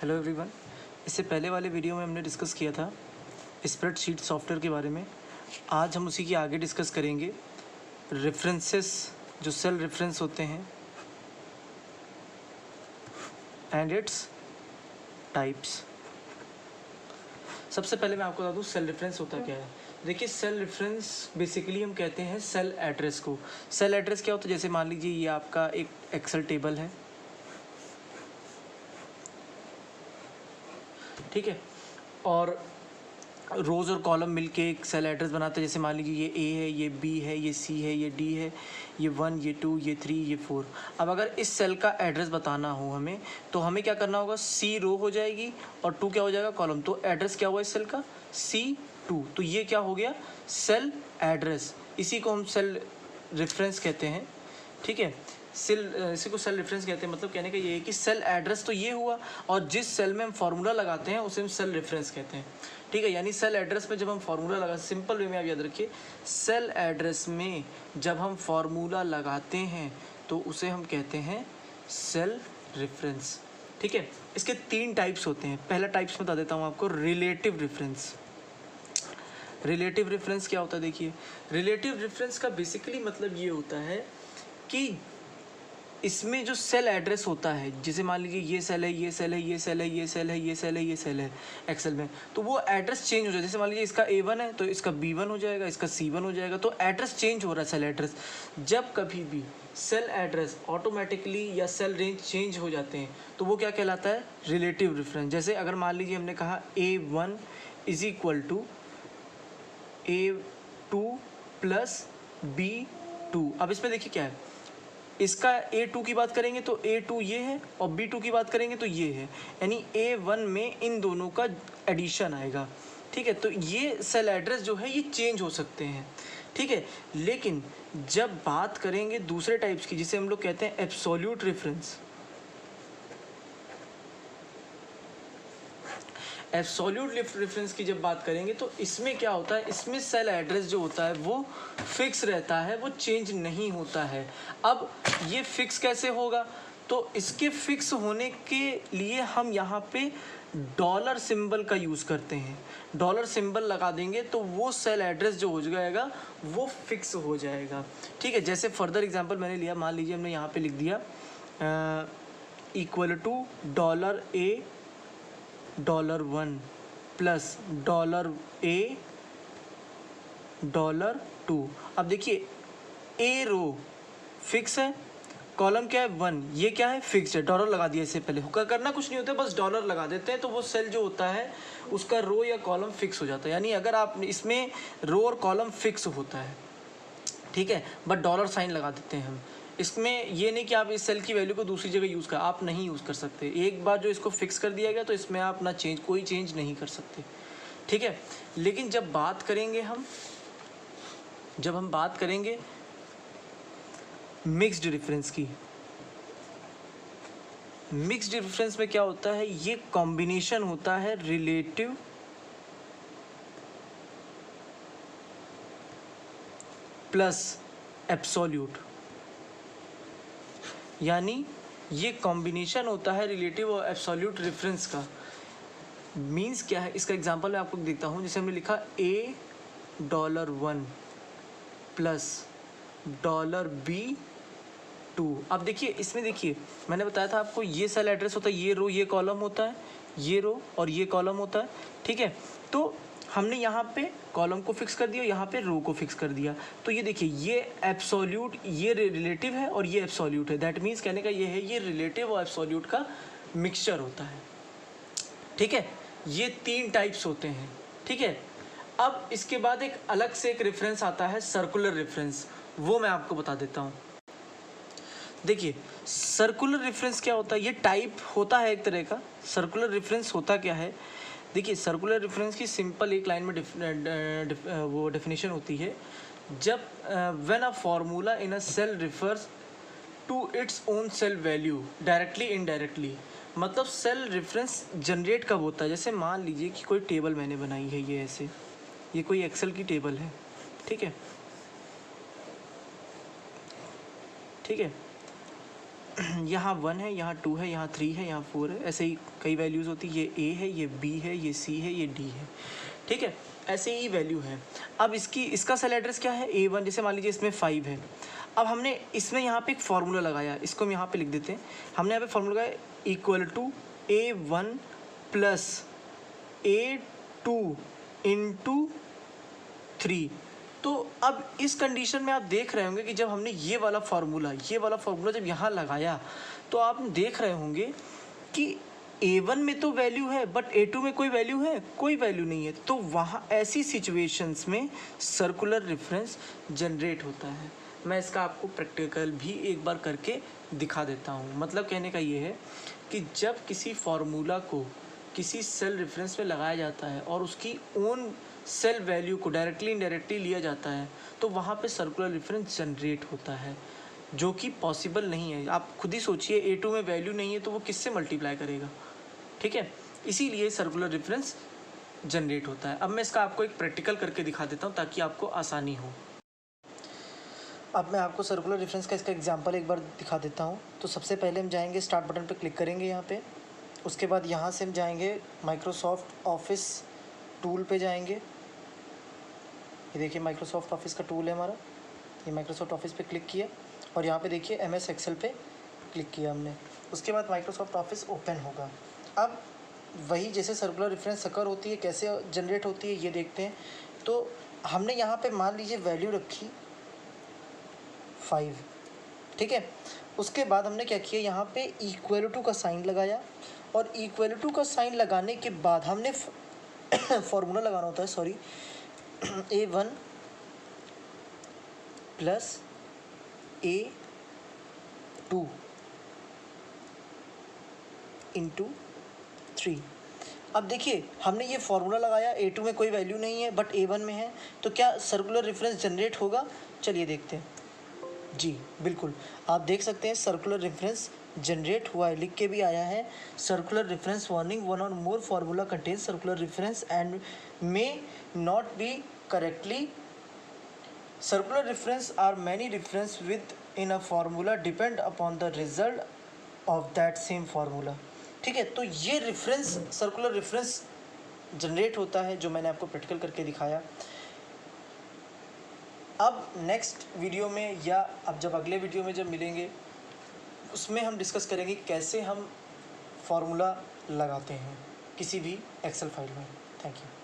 Hello everyone. इससे पहले वाले वीडियो में हमने डिस्कस किया था स्प्रेडशीट सॉफ्टवेयर के बारे में। आज हम उसी की आगे डिस्कस करेंगे रेफरेंसेस, जो सेल रेफरेंस होते हैं एंड इट्स टाइप्स। सबसे पहले मैं आपको बता दूँ सेल रेफरेंस होता क्या है। देखिए, सेल रेफरेंस बेसिकली हम कहते हैं सेल एड्रेस को। सेल एड्रेस क्या होता है, जैसे मान लीजिए ये आपका एक एक्सेल टेबल है, ठीक है, और रोज़ और कॉलम मिलके एक सेल एड्रेस बनाते हैं। जैसे मान लीजिए ये ए है, ये बी है, ये सी है, ये डी है, ये 1, ये 2, ये 3, ये 4। अब अगर इस सेल का एड्रेस बताना हो हमें, तो हमें क्या करना होगा, सी रो हो जाएगी और 2 क्या हो जाएगा, कॉलम। तो एड्रेस क्या हुआ इस सेल का, C2। तो ये क्या हो गया, सेल एड्रेस। इसी को हम सेल रेफरेंस कहते हैं, ठीक है। इसी को सेल रेफरेंस कहते हैं। मतलब कहने का ये है कि सेल एड्रेस तो ये हुआ, और जिस सेल में हम फार्मूला लगाते हैं उसे हम सेल रेफरेंस कहते हैं, ठीक है। यानी सेल एड्रेस में जब हम फार्मूला लगा, सिंपल वे में आप याद रखिए, सेल एड्रेस में जब हम फार्मूला लगाते हैं तो उसे हम कहते हैं सेल रेफरेंस, ठीक है। इसके 3 टाइप्स होते हैं। पहला टाइप्स बता देता हूँ आपको, रिलेटिव रेफरेंस। रिलेटिव रेफरेंस क्या होता है, देखिए, रिलेटिव रेफरेंस का बेसिकली मतलब ये होता है कि इसमें जो सेल एड्रेस होता है, जैसे मान लीजिए ये सेल है, ये सेल है, ये सेल है, ये सेल है, ये सेल है, ये सेल है एक्सेल में, तो वो एड्रेस चेंज हो जाए। जैसे मान लीजिए इसका A1 है तो इसका B1 हो जाएगा, इसका C1 हो जाएगा। तो एड्रेस चेंज हो रहा है, सेल एड्रेस। जब कभी भी सेल एड्रेस ऑटोमेटिकली या सेल रेंज चेंज हो जाते हैं तो वो क्या कहलाता है, रिलेटिव रेफरेंस। जैसे अगर मान लीजिए हमने कहा A1 is equal to A2 plus B2। अब इसमें देखिए क्या है, इसका A2 की बात करेंगे तो A2 ये है, और B2 की बात करेंगे तो ये है, यानी A1 में इन दोनों का एडिशन आएगा, ठीक है। तो ये सेल एड्रेस जो है ये चेंज हो सकते हैं, ठीक है। लेकिन जब बात करेंगे दूसरे टाइप्स की, जिसे हम लोग कहते हैं एब्सोल्यूट रेफरेंस, एब्सोल्यूट रेफरेंस की जब बात करेंगे तो इसमें क्या होता है, इसमें सेल एड्रेस जो होता है वो फिक्स रहता है, वो चेंज नहीं होता है। अब ये फिक्स कैसे होगा, तो इसके फिक्स होने के लिए हम यहाँ पे डॉलर सिंबल का यूज़ करते हैं। डॉलर सिंबल लगा देंगे तो वो सेल एड्रेस जो हो जाएगा वो फिक्स हो जाएगा, ठीक है। जैसे फर्दर एग्जांपल मैंने लिया, मान लीजिए हमने यहाँ पे लिख दिया equal to $A $1 plus $A $2। अब देखिए, ए रो फिक्स है, कॉलम क्या है 1, ये क्या है फिक्स है, डॉलर लगा दिया। इससे पहले करना कुछ नहीं होता, बस डॉलर लगा देते हैं तो वो सेल जो होता है उसका रो या कॉलम फिक्स हो जाता है। यानी अगर आप इसमें रो और कॉलम फिक्स होता है, ठीक है, बट डॉलर साइन लगा देते हैं हम। इसमें ये नहीं कि आप इस सेल की वैल्यू को दूसरी जगह यूज़ कर, आप नहीं यूज़ कर सकते। एक बार जो इसको फिक्स कर दिया गया तो इसमें आप ना कोई चेंज नहीं कर सकते, ठीक है। लेकिन जब हम बात करेंगे मिक्स्ड रेफरेंस की, मिक्स्ड रेफरेंस में क्या होता है, ये कॉम्बिनेशन होता है रिलेटिव प्लस एब्सोल्यूट। यानी ये कॉम्बिनेशन होता है रिलेटिव और एब्सोल्यूट रेफरेंस का। मींस क्या है, इसका एग्जांपल मैं आपको देखता हूँ। जैसे हमने लिखा A $1 प्लस $B2। अब देखिए, इसमें देखिए मैंने बताया था आपको, ये सेल एड्रेस होता है, ये रो ये कॉलम होता है, ये रो और ये कॉलम होता है, ठीक है। तो हमने यहाँ पे कॉलम को फिक्स कर दिया, यहाँ पे रो को फिक्स कर दिया। तो ये देखिए, ये एब्सोल्यूट, ये रिलेटिव है और ये एब्सोल्यूट है। दैट मीन्स कहने का ये है, ये रिलेटिव और एब्सोल्यूट का मिक्सचर होता है, ठीक है। ये 3 टाइप्स होते हैं, ठीक है। अब इसके बाद एक अलग से एक रेफरेंस आता है, सर्कुलर रेफरेंस। वो मैं आपको बता देता हूँ। देखिए, सर्कुलर रेफरेंस क्या होता है, ये टाइप होता है एक तरह का। सर्कुलर रेफरेंस होता क्या है, देखिए, सर्कुलर रेफरेंस की सिंपल एक लाइन में वो डेफिनेशन होती है, जब when a formula in a cell refers to its own cell value directly indirectly. मतलब सेल रेफरेंस जनरेट कब होता है, जैसे मान लीजिए कि कोई टेबल मैंने बनाई है, ये ऐसे, ये कोई एक्सेल की टेबल है, ठीक है, ठीक है। यहाँ 1 है, यहाँ 2 है, यहाँ 3 है, यहाँ 4 है, ऐसे ही कई वैल्यूज़ होती है। ये A है, ये B है, ये C है, ये D है, ठीक है, ऐसे ही वैल्यू है। अब इसका सेल एड्रेस क्या है, A1, जैसे मान लीजिए इसमें 5 है। अब हमने इसमें यहाँ पे एक फार्मूला लगाया, इसको हम यहाँ पे लिख देते हैं। हमने यहाँ पे फार्मूला लगाया equal to A1 plus A2 into 3। तो अब इस कंडीशन में आप देख रहे होंगे कि जब हमने ये वाला फार्मूला जब यहाँ लगाया, तो आप देख रहे होंगे कि A1 में तो वैल्यू है, बट A2 में कोई वैल्यू है, कोई वैल्यू नहीं है। तो वहाँ ऐसी सिचुएशंस में सर्कुलर रेफरेंस जनरेट होता है। मैं इसका आपको प्रैक्टिकल भी एक बार करके दिखा देता हूँ। मतलब कहने का ये है कि जब किसी फार्मूला को किसी सेल रेफरेंस में लगाया जाता है और उसकी ओन सेल वैल्यू को डायरेक्टली इनडायरेक्टली लिया जाता है, तो वहाँ पे सर्कुलर रेफरेंस जनरेट होता है, जो कि पॉसिबल नहीं है। आप खुद ही सोचिए, A2 में वैल्यू नहीं है तो वो किससे मल्टीप्लाई करेगा, ठीक है। इसीलिए सर्कुलर रेफरेंस जनरेट होता है। अब मैं इसका आपको एक प्रैक्टिकल करके दिखा देता हूँ ताकि आपको आसानी हो। अब मैं आपको सर्कुलर रेफरेंस का इसका एग्जांपल एक बार दिखा देता हूँ। तो सबसे पहले हम जाएंगे, स्टार्ट बटन पर क्लिक करेंगे यहाँ पे। उसके बाद यहाँ से हम जाएंगे माइक्रोसॉफ्ट ऑफिस टूल पे जाएंगे। ये देखिए माइक्रोसॉफ्ट ऑफिस का टूल है हमारा। ये माइक्रोसॉफ्ट ऑफिस पे क्लिक किया और यहाँ पे देखिए MS एक्सेल पे क्लिक किया हमने। उसके बाद माइक्रोसॉफ्ट ऑफिस ओपन होगा। अब वही जैसे सर्कुलर रेफरेंस अकर होती है, कैसे जनरेट होती है ये देखते हैं। तो हमने यहाँ पे मान लीजिए वैल्यू रखी 5, ठीक है। उसके बाद हमने क्या किया, यहाँ पे इक्वल टू का साइन लगाया और इक्वल टू का साइन लगाने के बाद हमने फॉर्मूला लगाना होता है, sorry, A1 plus A2 into 3। अब देखिए हमने ये फार्मूला लगाया, A2 में कोई वैल्यू नहीं है बट A1 में है, तो क्या सर्कुलर रेफरेंस जनरेट होगा? चलिए देखते हैं। जी बिल्कुल, आप देख सकते हैं सर्कुलर रेफरेंस जनरेट हुआ है, लिख के भी आया है। Circular reference warning, one or more formula contains circular reference and may not be correctly. Circular reference are many reference within a formula depend upon the result of that same formula, ठीक है। तो ये reference, circular reference generate होता है, जो मैंने आपको practical करके दिखाया। अब नेक्स्ट वीडियो में, या अब जब अगले वीडियो में जब मिलेंगे, उसमें हम डिस्कस करेंगे कैसे हम फार्मूला लगाते हैं किसी भी एक्सेल फाइल में। Thank you.